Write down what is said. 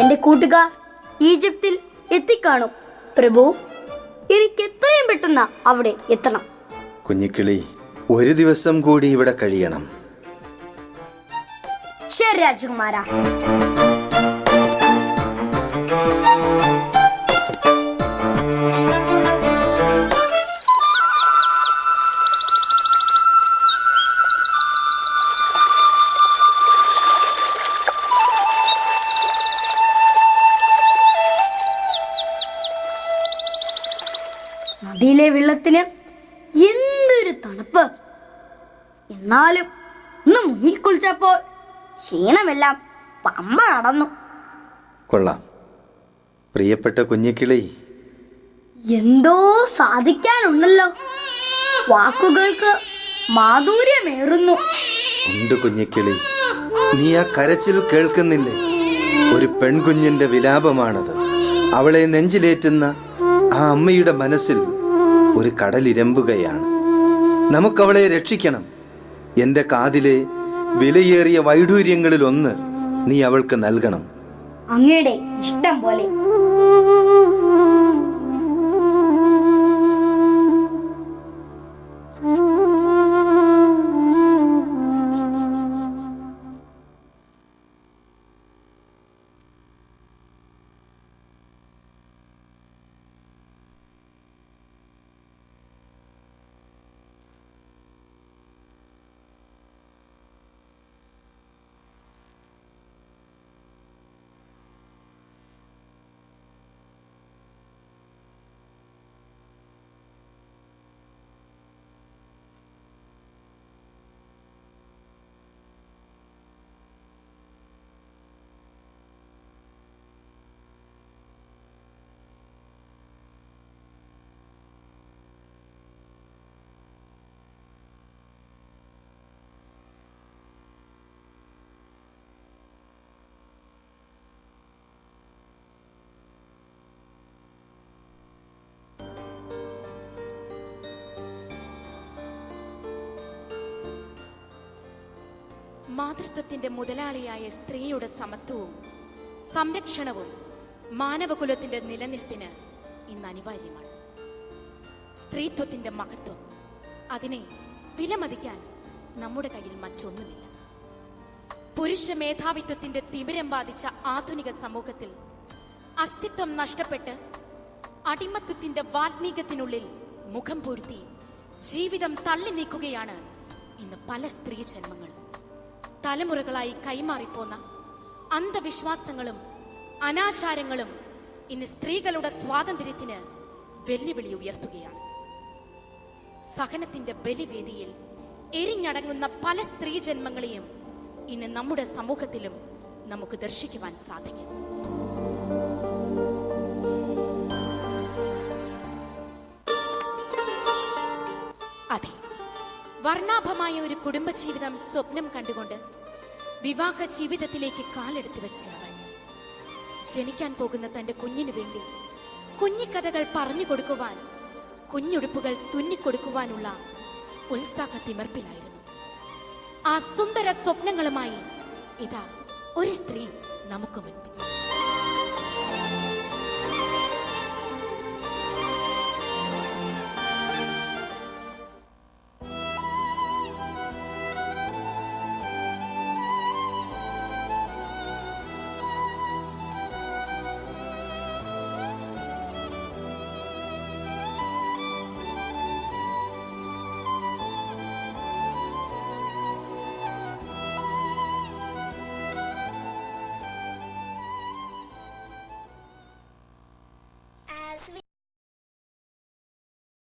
എന്റെ കൂട്ടുകാർ ഈജിപ്തിൽ എത്തിക്കാണും. പ്രഭു, എനിക്ക് എത്രയും പെട്ടെന്ന് അവിടെ എത്തണം. കുഞ്ഞിക്കിളി, ഒരു ദിവസം കൂടി ഇവിടെ കഴിയണം. ശരി രാജകുമാരാ. നദിയിലെ വെള്ളത്തിന് എന്തൊരു തണുപ്പ്! എന്നാലും ഒന്ന് മുങ്ങിക്കുളിച്ചപ്പോൾ ക്ഷീണമെല്ലാം പമ്പ കടന്നു. കൊള്ളാം പ്രിയപ്പെട്ട കുഞ്ഞിക്കിളി. എന്തോ സാധിക്കാനുണ്ടല്ലോ. വാക്കുകൾക്ക് മാധുര്യമേറുന്നു. ഉണ്ട് കുഞ്ഞിക്കിളി, നീ ആ കരച്ചിൽ കേൾക്കുന്നില്ലേ? ഒരു പെൺകുഞ്ഞിന്റെ വിലാപമാണത്. അവളെ നെഞ്ചിലേറ്റുന്ന ആ അമ്മയുടെ മനസ്സിൽ ഒരു കടലിരമ്പുകയാണ്. നമുക്കവളെ രക്ഷിക്കണം. എന്റെ കാതിലെ വിലയേറിയ വൈഡൂര്യങ്ങളിലൊന്ന് നീ അവൾക്ക് നൽകണം. അങ്ങയുടെ ഇഷ്ടം പോലെ. മാതൃത്വത്തിന്റെ മുതലാളിയായ സ്ത്രീയുടെ സമത്വവും സംരക്ഷണവും മാനവകുലത്തിന്റെ നിലനിൽപ്പിന് ഇന്ന് അനിവാര്യമാണ്. സ്ത്രീത്വത്തിന്റെ മഹത്വം, അതിനെ വിലമതിക്കാൻ നമ്മുടെ കയ്യിൽ മറ്റൊന്നുമില്ല. പുരുഷ മേധാവിത്വത്തിന്റെ തിമിരം ബാധിച്ച ആധുനിക സമൂഹത്തിൽ അസ്തിത്വം നഷ്ടപ്പെട്ട് അടിമത്വത്തിന്റെ വാത്മീകത്തിനുള്ളിൽ മുഖം പൊരുത്തി ജീവിതം തള്ളി നീക്കുകയാണ് ഇന്ന് പല സ്ത്രീ ജന്മങ്ങളും. തലമുറകളായി കൈമാറിപ്പോന്ന അന്ധവിശ്വാസങ്ങളും അനാചാരങ്ങളും ഇന്ന് സ്ത്രീകളുടെ സ്വാതന്ത്ര്യത്തിന് വെല്ലുവിളി ഉയർത്തുകയാണ്. സഹനത്തിന്റെ ബലിവേദിയിൽ എരിഞ്ഞടങ്ങുന്ന പല സ്ത്രീ ജന്മങ്ങളെയും ഇന്ന് നമ്മുടെ സമൂഹത്തിലും നമുക്ക് ദർശിക്കുവാൻ സാധിക്കും. അതെ, വർണ്ണാഭമായ ഒരു കുടുംബജീവിതം സ്വപ്നം കണ്ടുകൊണ്ട് വിവാഹ ജീവിതത്തിലേക്ക് കാലെടുത്തു വെച്ചവൾ ജനിക്കാൻ പോകുന്ന തന്റെ കുഞ്ഞിനു വേണ്ടി കുഞ്ഞിക്കഥകൾ പറഞ്ഞു കൊടുക്കുവാൻ, കുഞ്ഞുടുപ്പുകൾ തുന്നിക്കൊടുക്കുവാനുള്ള ഉത്സാഹത്തിമർപ്പിലായിരുന്നു. ആ സുന്ദര സ്വപ്നങ്ങളുമായി ഇതാ ഒരു സ്ത്രീ നമുക്ക് മുൻപിൽ.